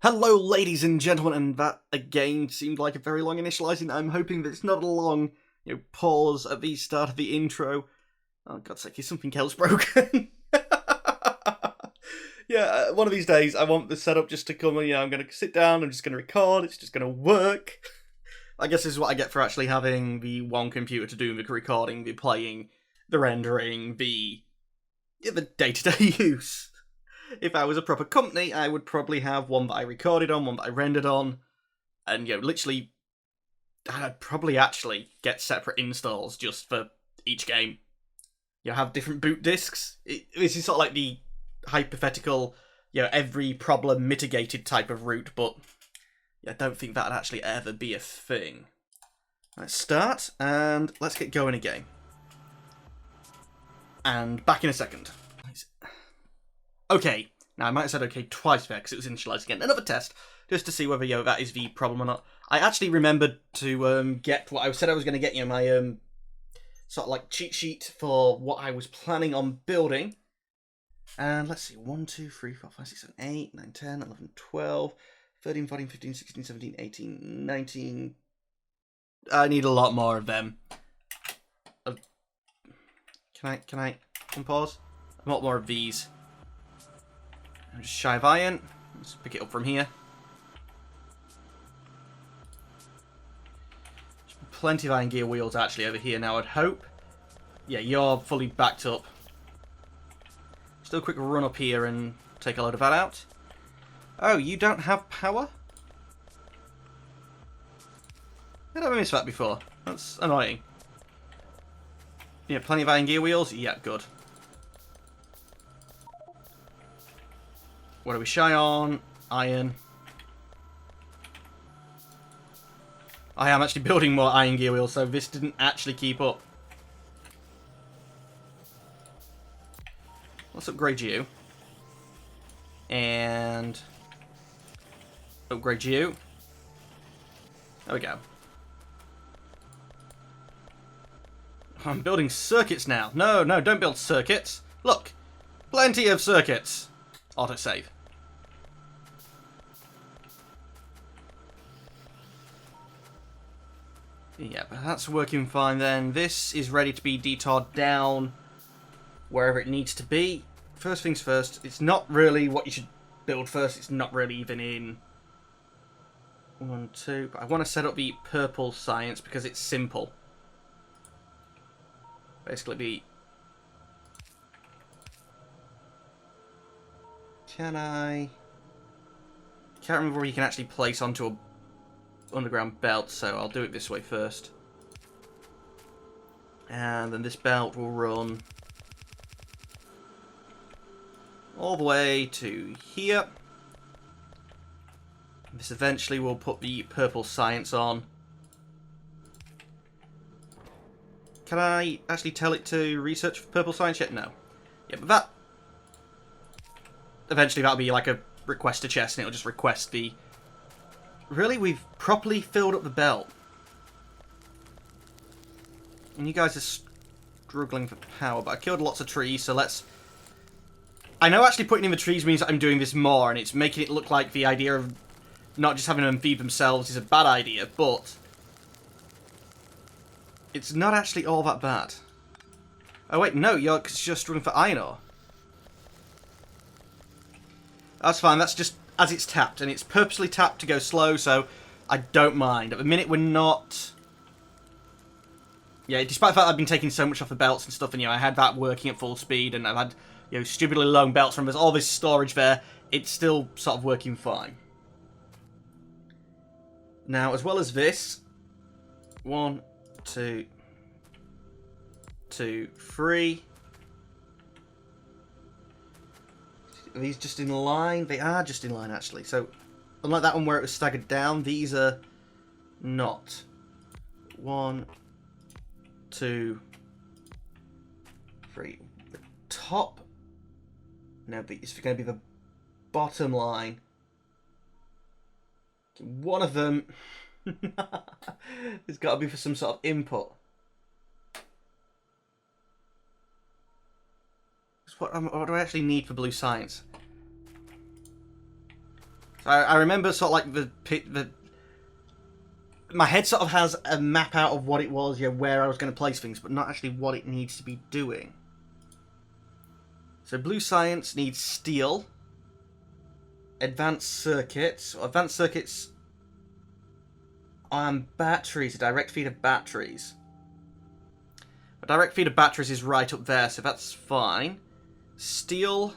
Hello, ladies and gentlemen, and that again seemed like a very long initializing. I'm hoping that it's not a long, pause at the start of the intro. Oh, God's sake, is something else broken? Yeah, one of these days I want the setup just to come. I'm going to sit down. I'm just going to record. It's just going to work. I guess this is what I get for actually having the one computer to do the recording, the playing, the rendering, the day-to-day use. If I was a proper company, I would probably have one that I recorded on, one that I rendered on, and literally, I'd probably actually get separate installs just for each game. Have different boot discs. This is sort of like the hypothetical, every problem mitigated type of route, but I don't think that'd actually ever be a thing. Let's start, and let's get going again. And back in a second. Okay, now I might have said okay twice there because it was initialized again. Another test, just to see whether that is the problem or not. I actually remembered to get what I said I was going to get, my sort of like cheat sheet for what I was planning on building. And let's see, 1, 2, 3, 4, 5, 6, 7, 8, 9, 10, 11, 12, 13, 14, 15, 16, 17, 18, 19... I need a lot more of them. Can I pause? A lot more of these. I'm just shy of iron. Let's pick it up from here. Plenty of iron gear wheels actually over here now, I'd hope. Yeah, you're fully backed up. Still a quick run up here and take a load of that out. Oh, you don't have power? Did I miss that before? That's annoying. Yeah, plenty of iron gear wheels? Yeah, good. What are we shy on? Iron. I am actually building more iron gear wheels, so this didn't actually keep up. Let's upgrade you. And upgrade you. There we go. I'm building circuits now. No, don't build circuits. Look, plenty of circuits. Autosave. Yeah, but that's working fine then. This is ready to be detoured down wherever it needs to be. First things first, it's not really what you should build first. It's not really even in 1, 2. But I want to set up the purple science because it's simple. Basically be... Can I... Can't remember where you can actually place onto a underground belt, so I'll do it this way first. And then this belt will run all the way to here. This eventually will put the purple science on. Can I actually tell it to research for purple science yet? No. Yeah, but that... Eventually that'll be like a request a chest, and it'll just request the... Really? We've properly filled up the belt. And you guys are struggling for power, but I killed lots of trees, so let's... I know actually putting in the trees means that I'm doing this more, and it's making it look like the idea of not just having them feed themselves is a bad idea, but... It's not actually all that bad. Oh wait, no, you're struggling for iron ore. That's fine, that's just as it's tapped, and it's purposely tapped to go slow, so I don't mind. At the minute, we're not... Yeah, despite the fact I've been taking so much off the belts and stuff, and I had that working at full speed, and I've had, stupidly long belts from there's all this storage there, it's still sort of working fine. Now, as well as this, 1, 2, 3... Are these just in line? They are just in line, actually. So, unlike that one where it was staggered down, these are not. 1, 2, 3. The top... No, it's going to be the bottom line. One of them... There's got to be for some sort of input. What do I actually need for blue science? So I remember sort of like the my head sort of has a map out of what it was, yeah, where I was going to place things, but not actually what it needs to be doing. So blue science needs steel, advanced circuits, and batteries, a direct feed of batteries. A direct feed of batteries is right up there, so that's fine. Steel.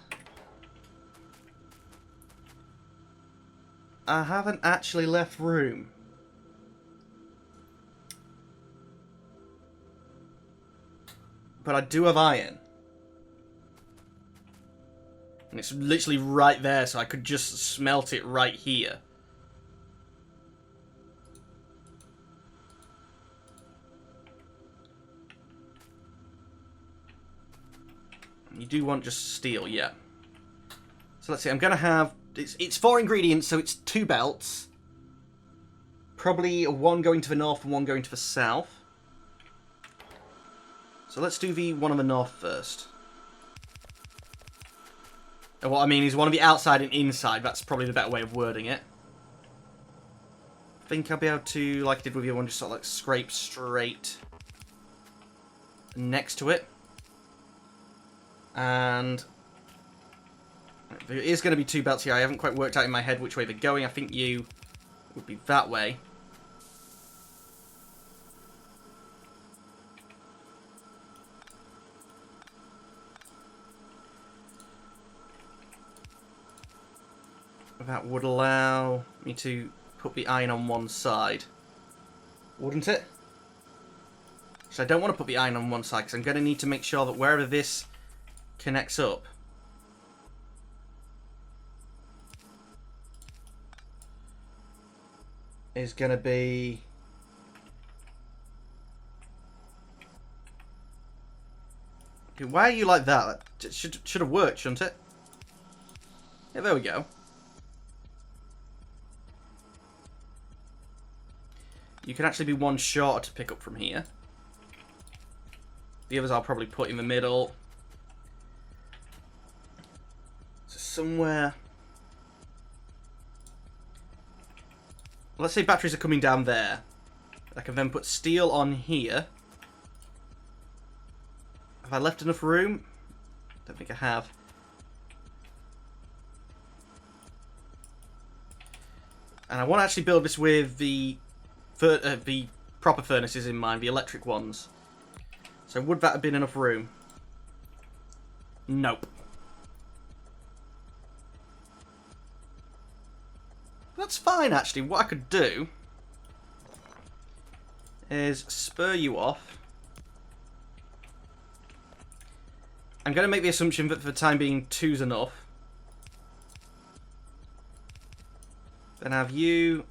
I haven't actually left room. But I do have iron. And it's literally right there, so I could just smelt it right here. You do want just steel, yeah. So let's see, I'm going to have... It's 4 ingredients, so it's 2 belts. Probably one going to the north and one going to the south. So let's do the one on the north first. And what I mean is one on the outside and inside. That's probably the better way of wording it. I think I'll be able to, like I did with the other one, just sort of like scrape straight next to it. And there is going to be 2 belts here. I haven't quite worked out in my head which way they're going. I think you would be that way. That would allow me to put the iron on one side. Wouldn't it? So I don't want to put the iron on one side because I'm going to need to make sure that wherever this connects up is going to be... Okay, why are you like that? That should have worked, shouldn't it? Yeah, there we go. You can actually be one shorter to pick up from here. The others I'll probably put in the middle. So somewhere... Let's say batteries are coming down there. I can then put steel on here. Have I left enough room? Don't think I have. And I want to actually build this with the proper furnaces in mind, the electric ones. So would that have been enough room? Nope. That's fine, actually. What I could do is spur you off. I'm going to make the assumption that for the time being 2's enough. Then have you...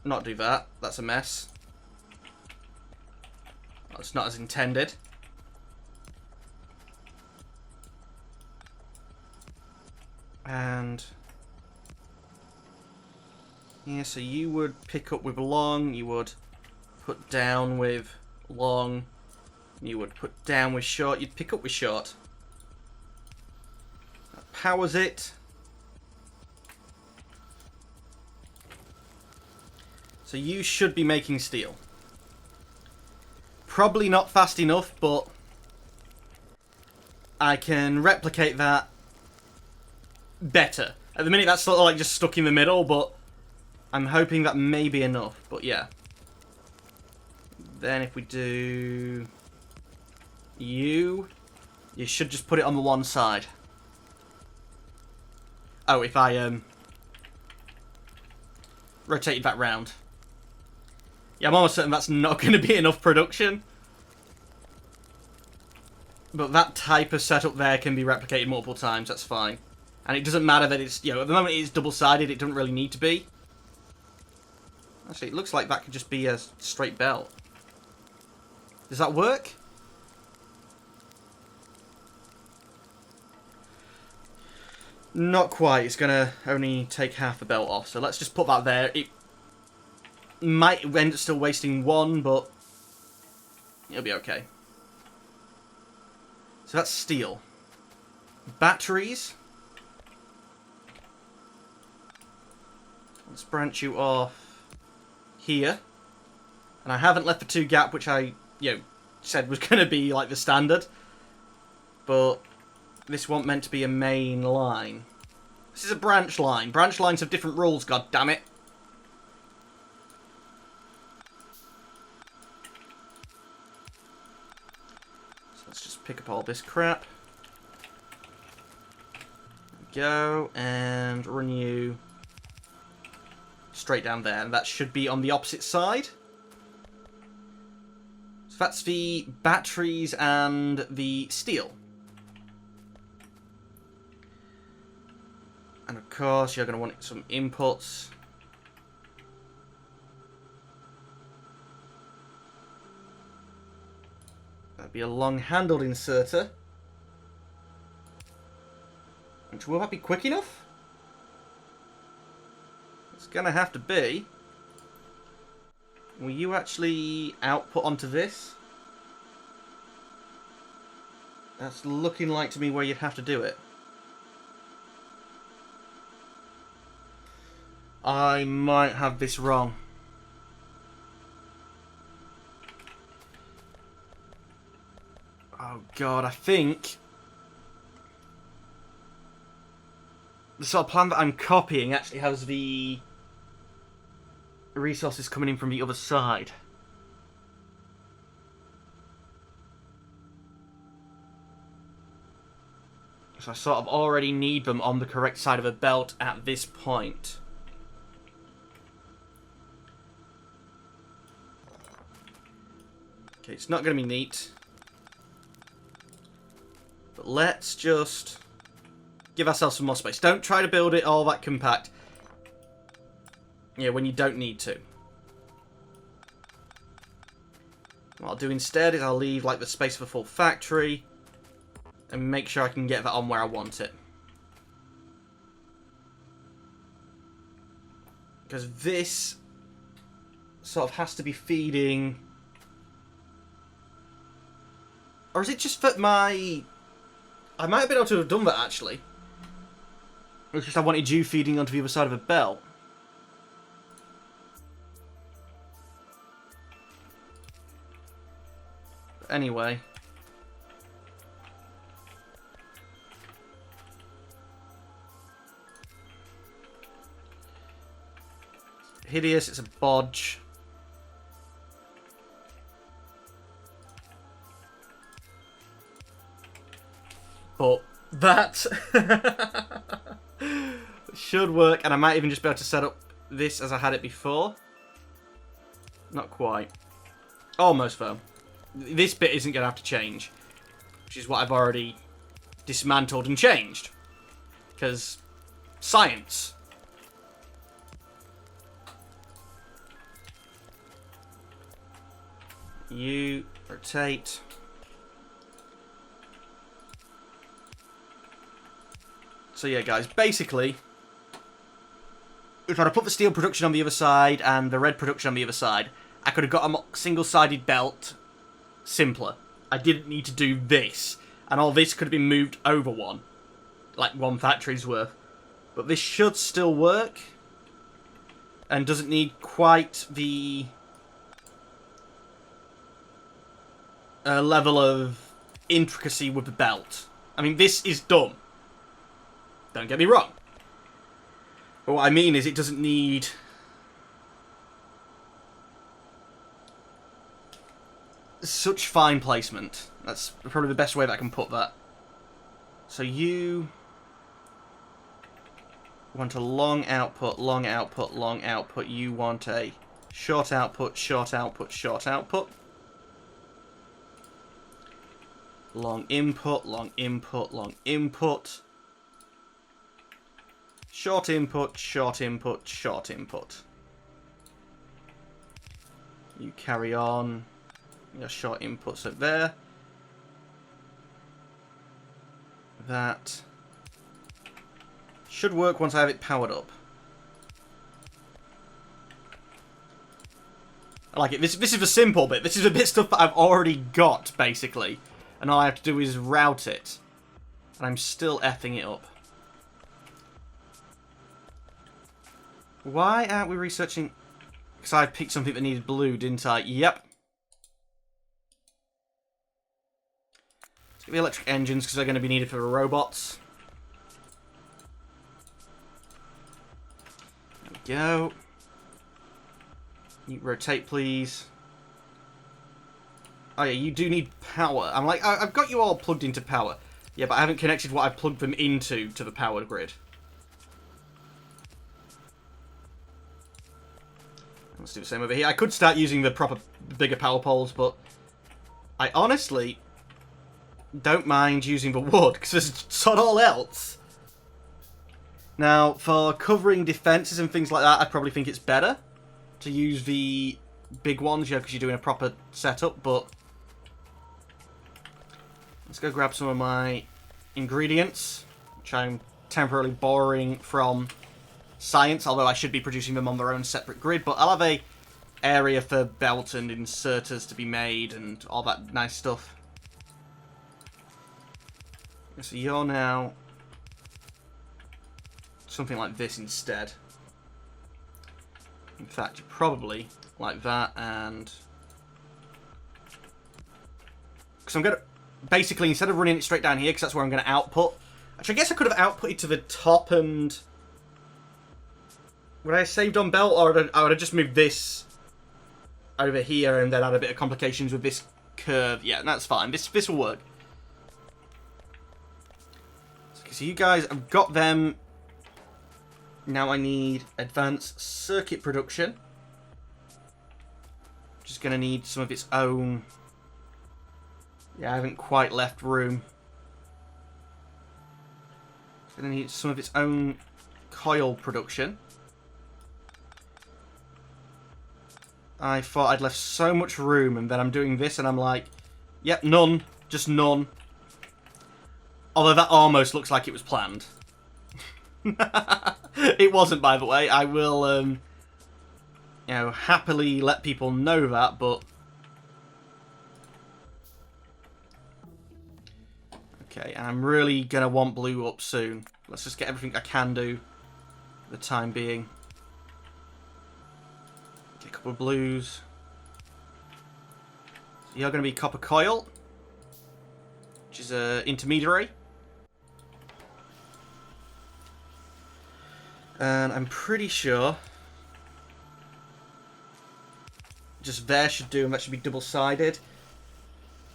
not do that. That's a mess. That's not as intended. And... yeah, so you would pick up with long, you would put down with long, you would put down with short, you'd pick up with short. That powers it. So you should be making steel. Probably not fast enough, but I can replicate that better. At the minute that's sort of like just stuck in the middle, but I'm hoping that may be enough, but yeah. Then if we do you should just put it on the one side. Oh, if I rotated that round. Yeah, I'm almost certain that's not going to be enough production. But that type of setup there can be replicated multiple times, that's fine. And it doesn't matter that it's, you know, at the moment it's double-sided, it doesn't really need to be. Actually, it looks like that could just be a straight belt. Does that work? Not quite. It's going to only take half the belt off. So let's just put that there. It might end up still wasting one, but it'll be okay. So that's steel. Batteries. Let's branch you off here. And I haven't left the 2 gap, which I, said was going to be, like, the standard. But this wasn't meant to be a main line. This is a branch line. Branch lines have different rules, god damn it. So let's just pick up all this crap. Go, and run you straight down there. And that should be on the opposite side. So that's the batteries and the steel. And of course, you're going to want some inputs. That'd be a long-handled inserter. Which, will that be quick enough? It's going to have to be. Will you actually output onto this? That's looking like to me where you'd have to do it. I might have this wrong. Oh god, I think the sort of plan that I'm copying actually has the resources coming in from the other side. So I sort of already need them on the correct side of a belt at this point. Okay, it's not going to be neat. But let's just give ourselves some more space. Don't try to build it all that compact. Yeah, when you don't need to. What I'll do instead is I'll leave like the space of a full factory and make sure I can get that on where I want it. Because this sort of has to be feeding... Or is it just that my... I might have been able to have done that actually. It's just I wanted you feeding onto the other side of a belt. But anyway. Hideous, it's a bodge. But that should work, and I might even just be able to set up this as I had it before. Not quite. Almost though. This bit isn't going to have to change, which is what I've already dismantled and changed. Because science. You rotate. So yeah, guys, basically, if I'd have put the steel production on the other side and the red production on the other side, I could have got a single-sided belt simpler. I didn't need to do this, and all this could have been moved over one, like one factory's worth. But this should still work, and doesn't need quite the level of intricacy with the belt. I mean, this is dumb. Don't get me wrong. But what I mean is it doesn't need such fine placement. That's probably the best way that I can put that. So you want a long output, long output, long output. You want a short output, short output, short output. Long input, long input, long input. Short input, short input, short input. You carry on. Your short inputs up there. That should work once I have it powered up. I like it. This is the simple bit. This is the bit stuff that I've already got, basically. And all I have to do is route it. And I'm still effing it up. Why aren't we researching? Because I picked something that needed blue, didn't I? Yep. Let's get the electric engines because they're going to be needed for the robots. There we go. You rotate, please. Oh yeah, you do need power. I'm like, I've got you all plugged into power. Yeah, but I haven't connected what I've plugged them into to the power grid. Let's do the same over here. I could start using the proper bigger power poles, but I honestly don't mind using the wood, because there's sod all else. Now, for covering defences and things like that, I probably think it's better to use the big ones, yeah, because you're doing a proper setup, but let's go grab some of my ingredients, which I'm temporarily borrowing from science, although I should be producing them on their own separate grid, but I'll have a area for belt and inserters to be made and all that nice stuff. So you're now something like this instead. In fact, you're probably like that, and because I'm going to basically, instead of running it straight down here, because that's where I'm going to output. Actually, I guess I could have outputted to the top, and would I have saved on belt, or would I have just moved this over here and then had a bit of complications with this curve? Yeah, that's fine. This will work. So you guys, I've got them. Now I need advanced circuit production. Just going to need some of its own. Yeah, I haven't quite left room. It's going to need some of its own coil production. I thought I'd left so much room, and then I'm doing this, and I'm like, yep, none. Just none. Although that almost looks like it was planned. It wasn't, by the way. I will, you know, happily let people know that, but okay, and I'm really going to want blue up soon. Let's just get everything I can do for the time being. Get a couple of blues. So you're going to be copper coil, which is an intermediary. And I'm pretty sure just there should do, and that should be double-sided.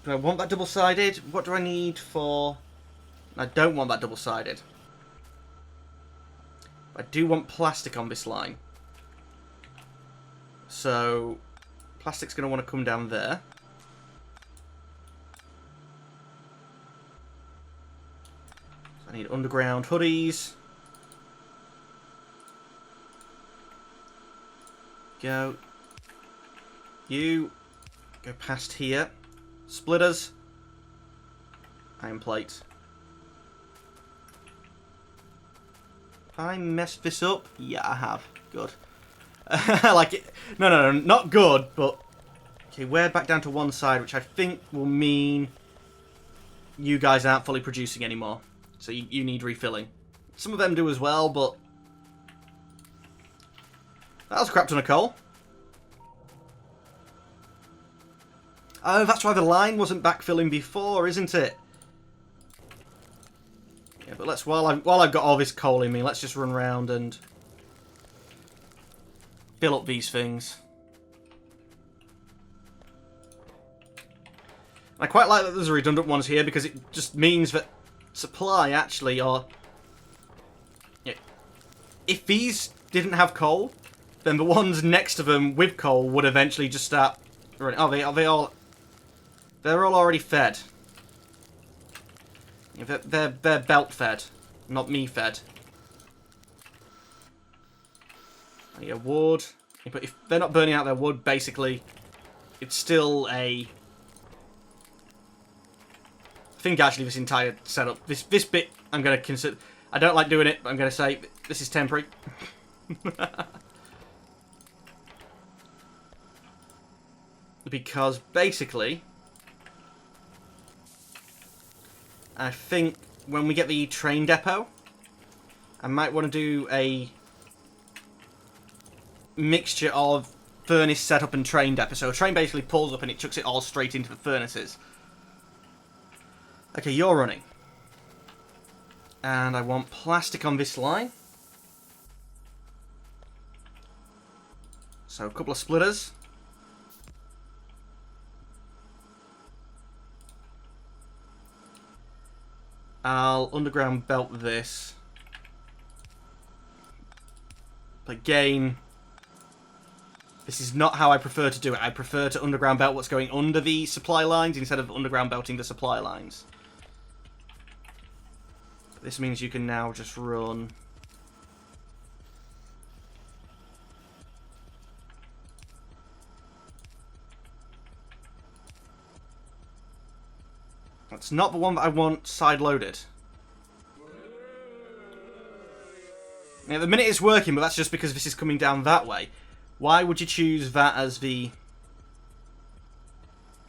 Do I want that double-sided? What do I need for... I don't want that double-sided. I do want plastic on this line. So, plastic's going to want to come down there. So I need underground hoodies. Go. You go past here. Splitters. Iron plate. Have I messed this up? Yeah, I have. Good. Like it. No, not good, but okay, we're back down to one side, which I think will mean you guys aren't fully producing anymore. So you need refilling. Some of them do as well, but that was a crap ton of coal. Oh, that's why the line wasn't backfilling before, isn't it? Yeah, but let's while I've got all this coal in me, let's just run around and fill up these things. I quite like that there's redundant ones here because it just means that supply actually are. Yeah, if these didn't have coal, then the ones next to them with coal would eventually just start running. Oh, they're all already fed. Yeah, they're belt fed, not me fed. Oh, yeah, wood. Yeah, but if they're not burning out their wood, basically, it's still a. I think actually this entire setup, this bit, I'm going to consider. I don't like doing it, but I'm going to say this is temporary. Because basically, I think when we get the train depot, I might want to do a mixture of furnace setup and train depot. So a train basically pulls up and it chucks it all straight into the furnaces. Okay, you're running. And I want plastic on this line. So a couple of splitters. I'll underground belt this. But again, this is not how I prefer to do it. I prefer to underground belt what's going under the supply lines instead of underground belting the supply lines. But this means you can now just run... That's not the one that I want side-loaded. Now, at the minute it's working, but that's just because this is coming down that way. Why would you choose that as the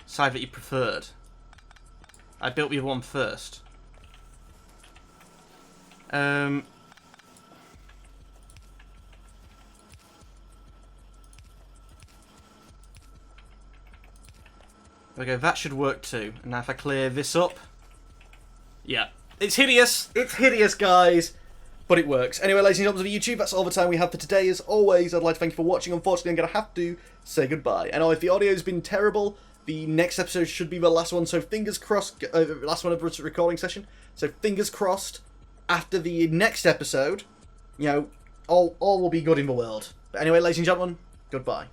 side that you preferred? I built the other one first. Okay, that should work too. And now if I clear this up... Yeah. It's hideous! It's hideous, guys! But it works. Anyway, ladies and gentlemen of YouTube, that's all the time we have for today. As always, I'd like to thank you for watching. Unfortunately, I'm going to have to say goodbye. And if the audio's been terrible, the next episode should be the last one. So fingers crossed, last one of the recording session. So fingers crossed, after the next episode, you know, all will be good in the world. But anyway, ladies and gentlemen, goodbye.